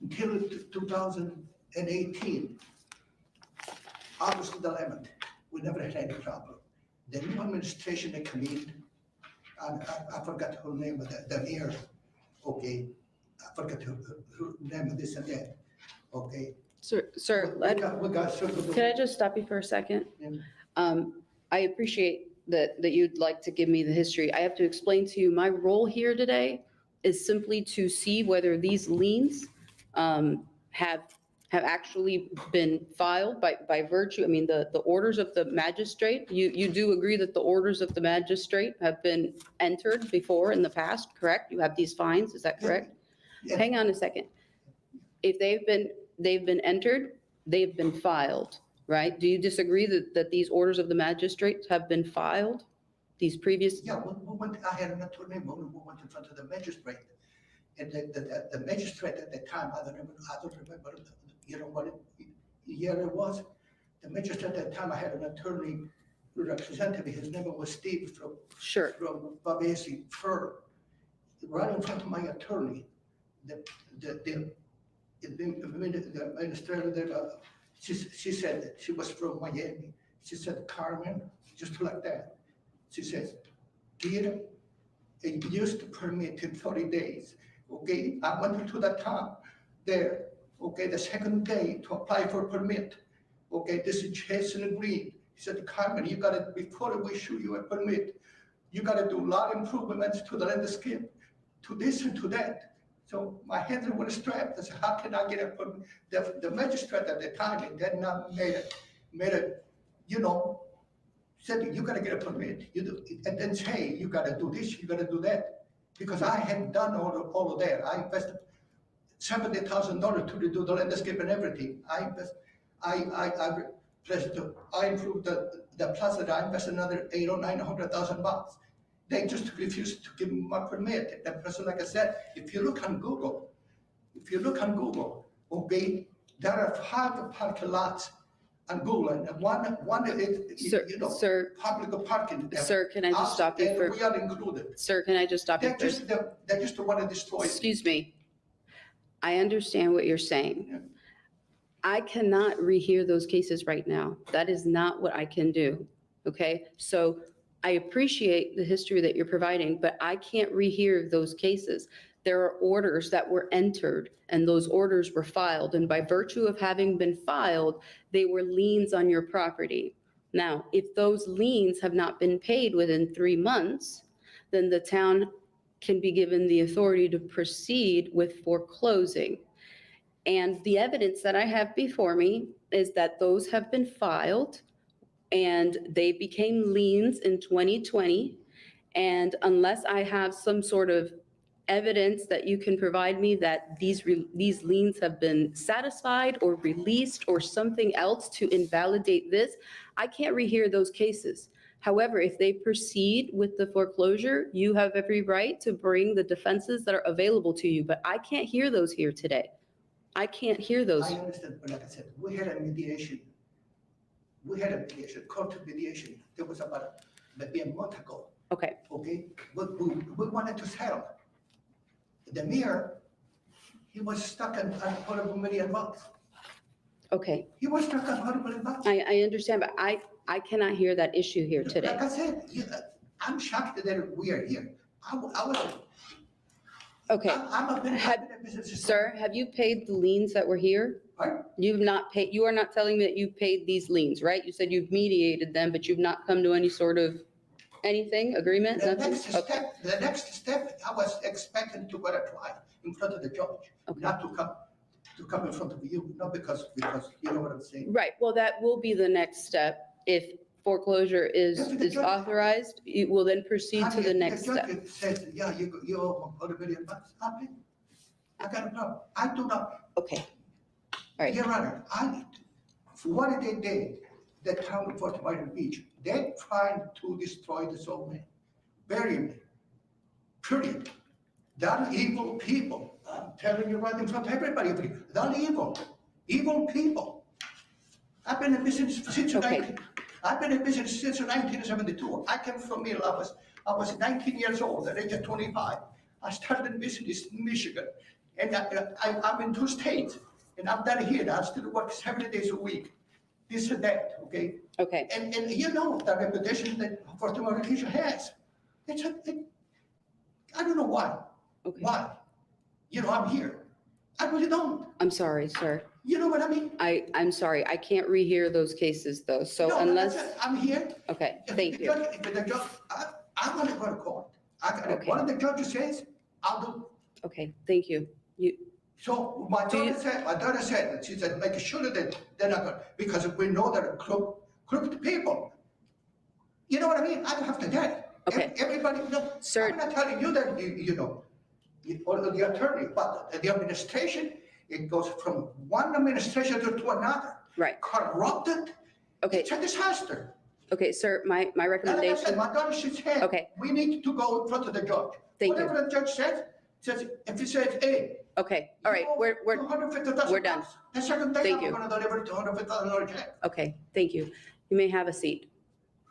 until 2018, August 11th, we never had any problem. The new administration that came in, I forgot her name, but the mayor, okay, I forgot her name, this and that, okay. Sir, We got circle. can I just stop you for a second? Yeah. I appreciate that you'd like to give me the history. I have to explain to you, my role here today is simply to see whether these liens have actually been filed by virtue, I mean, the orders of the magistrate. You do agree that the orders of the magistrate have been entered before in the past, correct? You have these fines, is that correct? Yeah. Hang on a second. If they've been entered, they've been filed, right? Do you disagree that these orders of the magistrate have been filed? These previous? Yeah, I had an attorney, we went in front of the magistrate. And the magistrate at the time, I don't remember, you know, what year it was. The magistrate at the time, I had an attorney representative, his name was Steve from Babesi firm. Right in front of my attorney, the administrator there, she said that she was from Miami. She said, Carmen, just like that. She says, Peter, it used to permit in 30 days. Okay, I went to the town there, okay, the second day to apply for permit. Okay, this is Jason Green. He said, Carmen, you gotta, before we issue you a permit, you gotta do a lot of improvements to the landscape, to this and to that. So my hands were strapped. I said, how can I get a permit? The magistrate at the time, it did not made it, you know, said, you gotta get a permit, you do, and then say, you gotta do this, you gotta do that. Because I had done all of that. I invested $70,000 to redo the landscape and everything. I improved the plaza. I invested another $800,000 or $900,000. They just refused to give me my permit. That person, like I said, if you look on Google, okay, there are 5 parking lots on Google, and one is, Sir, you know, sir, public parking. sir, can I just stop you And for, we are included. sir, can I just stop you They just want to destroy it. Excuse me. I understand what you're saying. I cannot rehear those cases right now. That is not what I can do, okay? So I appreciate the history that you're providing, but I can't rehear those cases. There are orders that were entered, and those orders were filed, and by virtue of having been filed, they were liens on your property. Now, if those liens have not been paid within 3 months, then the town can be given the authority to proceed with foreclosing. And the evidence that I have before me is that those have been filed and they became liens in 2020. And unless I have some sort of evidence that you can provide me that these liens have been satisfied or released or something else to invalidate this, I can't rehear those cases. However, if they proceed with the foreclosure, you have every right to bring the defenses that are available to you, but I can't hear those here today. I can't hear those. I understand, but like I said, we had a mediation, court mediation. There was about maybe a month ago. Okay, Okay, we wanted to settle. The mayor, he was stuck on $250 million. okay. He was stuck on $250 million. I understand, but I cannot hear that issue here today. Like I said, I'm shocked that we are here. I was. Okay, I'm a business. sir, have you paid the liens that were here? Pardon? You've not paid, you are not telling me that you paid these liens, right? You said you've mediated them, but you've not come to any sort of anything, agreement, The nothing? next Okay, step, I was expecting to go to trial in front of the judge, Okay. not to come in front of you, not because you know what I'm saying. right, well, that will be the next step. If foreclosure is authorized, you will then proceed to the next step. The judge says, yeah, you owe $250 million. I got a problem. I do not. Okay, all right. Your Honor, what did they do? The town of Fort Myers Beach, they tried to destroy the soul man, bury me, period. They're evil people. I'm telling you right in front of everybody. They're evil people. I've been in business since Okay. I've been in business since 1972. I came from Mill. I was 19 years old at the age of 25. I started in business in Michigan, and I'm in 2 states, and I'm done here. I still work 7 days a week. This and that, okay? Okay, And you know the reputation that Fort Myers Beach has. I don't know why. okay. Why? You know, I'm here. I really don't. I'm sorry, sir. You know what I mean? I'm sorry, I can't rehear those cases though, so No, unless, that's it. I'm here. okay, If thank the you. judge- If the judge, I'm gonna go to court. Okay. What the judge says, I'll do. Okay, thank you. So my Do you- daughter said, she said, make sure that they're not gonna, because we know they're crooked people. You know what I mean? I don't have to tell. Okay. Everybody, no, Sir- I'm not telling you that, you know, or the attorney, but the administration, it goes from one administration to another. Right. Corrupted. Okay, It's a disaster. okay, sir, my And like I said, recommendation, my daughter, she said, Okay. we need to go in front of the judge. Thank you. Whatever the judge says, if he says, hey. okay, all right, we're we're done. The second day, Thank I'm you. gonna deliver $250 check. Okay, thank you. You may have a seat.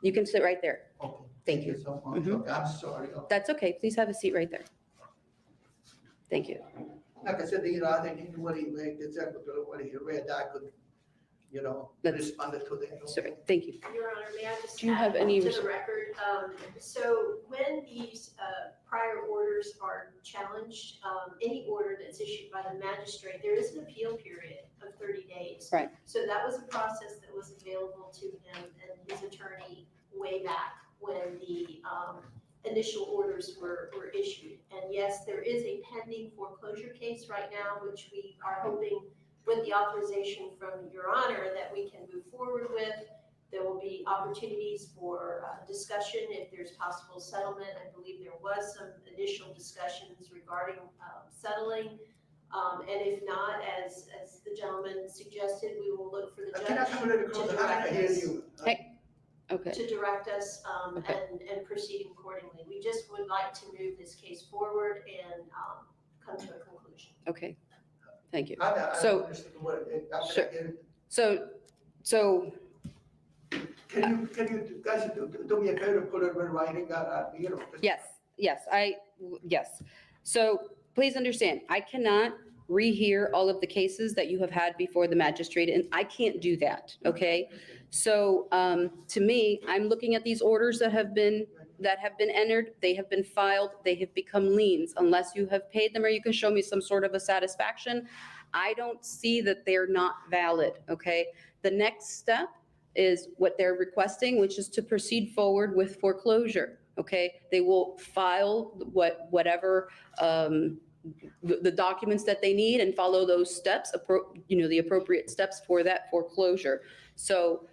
You can sit right there. Okay. Thank you. so much. Mhm. Okay, I'm sorry. That's okay, please have a seat right there. Thank you. Like I said, you know, I think anybody, like, exactly what he read, I could, you know, That's- respond to them. Sorry, thank you. Your Honor, may I just Do you have add any to the record? So when these prior orders are challenged, any order that's issued by the magistrate, there is an appeal period of 30 days. Right. So that was a process that was available to him and his attorney way back when the initial orders were issued. And yes, there is a pending foreclosure case right now, which we are hoping with the authorization from Your Honor that we can move forward with. There will be opportunities for discussion if there's possible settlement. I believe there was some initial discussions regarding settling. And if not, as the gentleman suggested, we will look for the Can I judge come a little closer? I can hear you. Okay, to direct us Okay. and proceed accordingly. We just would like to move this case forward and come to a conclusion. okay. Thank you. I So- understood the word. After Sure. I hear it, So Can you guys do me a favor, put it in writing, yes, yes. So please understand, I cannot rehear all of the cases that you have had before the magistrate, and I can't do that, okay? So to me, I'm looking at these orders that have been entered, they have been filed, they have become liens. Unless you have paid them or you can show me some sort of a satisfaction, I don't see that they're not valid, okay? The next step is what they're requesting, which is to proceed forward with foreclosure, okay? They will file whatever the documents that they need and follow those steps, the appropriate steps for that foreclosure. So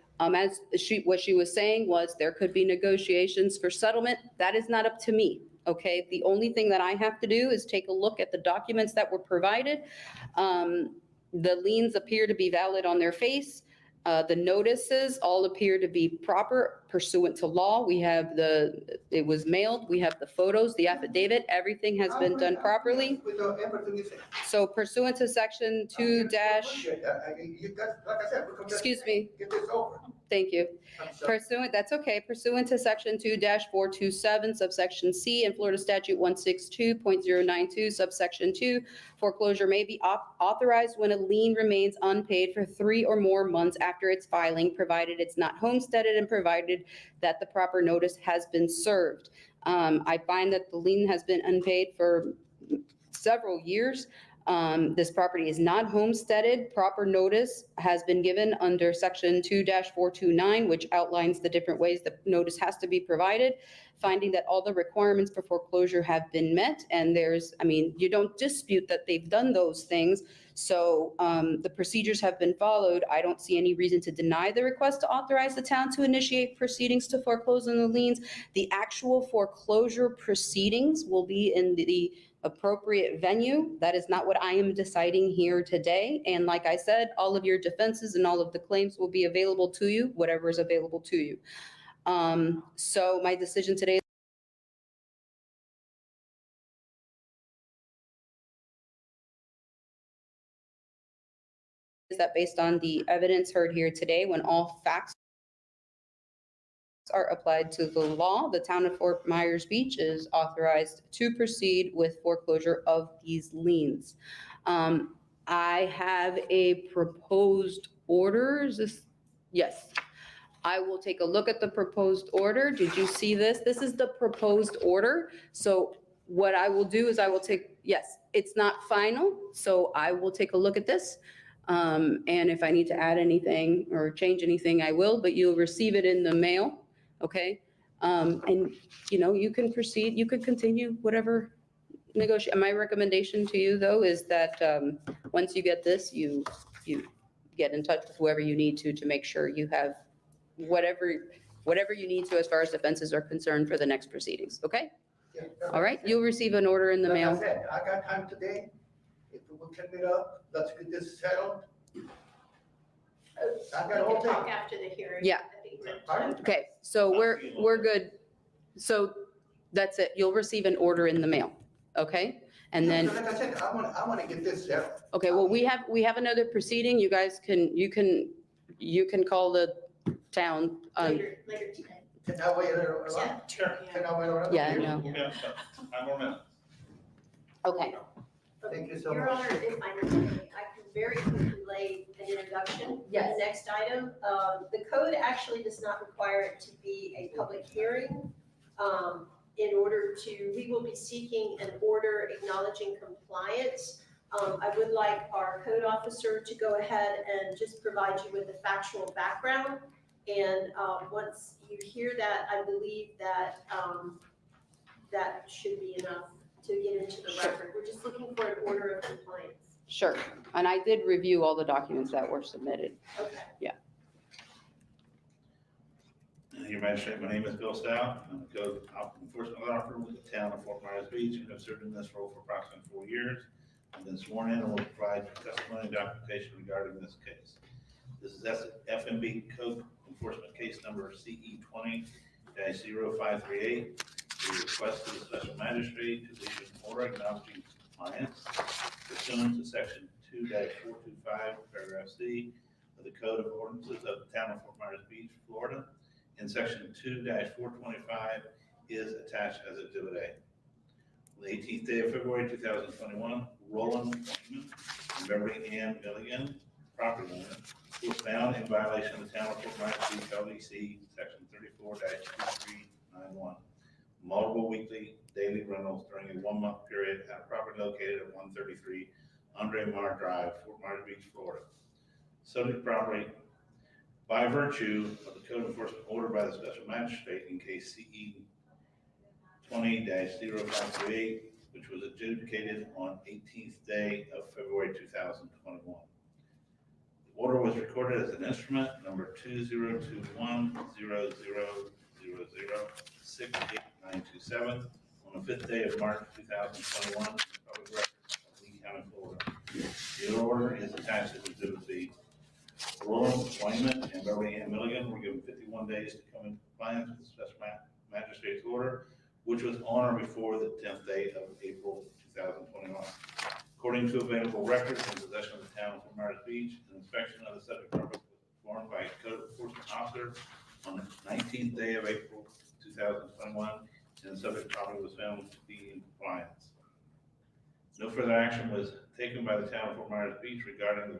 what she was saying was there could be negotiations for settlement. That is not up to me, okay? The only thing that I have to do is take a look at the documents that were provided. The liens appear to be valid on their face. The notices all appear to be proper pursuant to law. We have it was mailed, we have the photos, the affidavit, everything has been done properly. With everything you say. So pursuant to section 2 dash, You got, like I said, we come excuse me, get this over. thank you. I'm sorry. That's okay. Pursuant to section 2-427 subsection C and Florida statute 162.092 subsection 2, foreclosure may be authorized when a lien remains unpaid for 3 or more months after its filing, provided it's not homesteaded and provided that the proper notice has been served. I find that the lien has been unpaid for several years. This property is not homesteaded. Proper notice has been given under section 2-429, which outlines the different ways that notice has to be provided, finding that all the requirements for foreclosure have been met. And you don't dispute that they've done those things. So the procedures have been followed. I don't see any reason to deny the request to authorize the town to initiate proceedings to foreclose on the liens. The actual foreclosure proceedings will be in the appropriate venue. That is not what I am deciding here today. And like I said, all of your defenses and all of the claims will be available to you, whatever is available to you. So my decision today is that based on the evidence heard here today, when all facts are applied to the law, the town of Fort Myers Beach is authorized to proceed with foreclosure of these liens. I have a proposed order. Is this? Yes. I will take a look at the proposed order. Did you see this? This is the proposed order. So what I will do is yes, it's not final, so I will take a look at this. And if I need to add anything or change anything, I will, but you'll receive it in the mail, okay? And, you can proceed, you could continue whatever negotiate. My recommendation to you, though, is that once you get this, you get in touch with whoever you need to make sure you have whatever you need to as far as defenses are concerned for the next proceedings, okay? Yeah, All right, you'll receive an order in the Like I mail. said, I got time today. If we will can meet up, let's get this settled. I got all We can talk day. after the hearing. Yeah. I think we're- Pardon? Okay, so we're good. So that's it. You'll receive an order in the mail, okay? And then, Like I said, I want to get this settled. okay, well, we have another proceeding. You guys you can call the town. Later today. Can I wait around? Yeah. Sure. Can I wait around? Yeah, I know. Yeah, 5 more minutes. Okay, Thank you so Your much. Honor, if I may, I can very quickly lay an introduction. for Yes. The next item, the code actually does not require it to be a public hearing. We will be seeking an order acknowledging compliance. I would like our code officer to go ahead and just provide you with a factual background. And once you hear that, I believe that that should be enough to get into the record. We're just looking for an order of compliance. sure. And I did review all the documents that were submitted. Okay. Your magistrate, my name is Bill Stout. I'm the code enforcement officer with the town of Fort Myers Beach, and I've served in this role for approximately 4 years. I've been sworn in and will provide testimony and documentation regarding this case. This is FMB Code Enforcement Case Number CE 20-0538. We request to the special magistrate to issue an order acknowledging compliance pursuant to section 2-425, paragraph C of the Code of Ordinances of the town of Fort Myers Beach, Florida. And section 2-425 is attached as Exhibit A. On the 18th day of February 2021, Roland Whitman and Beverly Ann Milligan, property owner, was found in violation of the town of Fort Myers Beach LDC, section 34-2391. Multiple weekly daily rentals during a 1-month period at a property located at 133 Andre Mar Drive, Fort Myers Beach, Florida. Subject property, by virtue of the code enforcement order by the special magistrate in case CE 20-0538, which was adjudicated on 18th day of February 2021. The order was recorded as an instrument number 202100006897 on the 5th day of March 2021, public record of Lee County, Florida. The order is attached to Exhibit B. Roland Wyman and Beverly Ann Milligan were given 51 days to come in compliance with the special magistrate's order, which was on or before the 10th day of April 2021. According to available records in possession of the town of Fort Myers Beach, an inspection of the subject property was performed by a code enforcement officer on the 19th day of April 2021, and the subject property was found to be in compliance. No further action was taken by the town of Fort Myers Beach regarding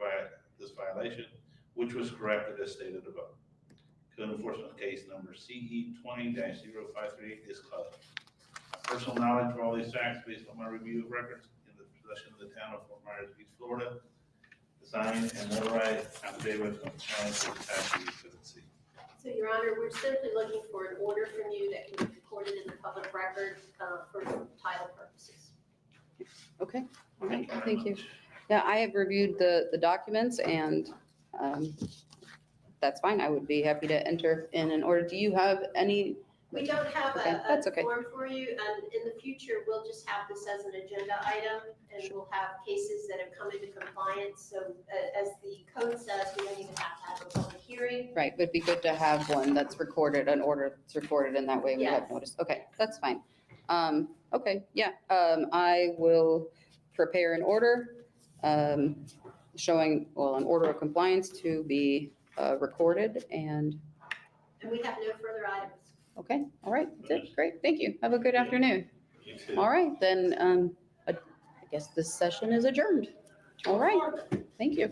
this violation, which was corrected as stated above. Code enforcement case number CE 20-0538 is closed. My personal knowledge of all these facts based on my review of records in the possession of the town of Fort Myers Beach, Florida. The signed and notarized affidavit of compliance is attached to Exhibit C. So, Your Honor, we're simply looking for an order from you that can be recorded in the public record for title purposes. Okay, all right, thank you. Yeah, I have reviewed the documents and that's fine. I would be happy to enter in an order. Do you have any? We don't have Okay, that's okay. form for you, and in the future, we'll just have this as an agenda item, and we'll have cases that have come into compliance. So as the code says, we don't even have to have a public hearing. Right, but it'd be good to have one that's recorded, an order that's recorded, and that way we have Yes. notice. Okay, that's fine. Okay, yeah, I will prepare an order showing, well, an order of compliance to be recorded and, And we have no further items. okay, all right, that's it, great, thank you. Have a good afternoon. You too. All right, then, I guess this session is adjourned. All right, thank you.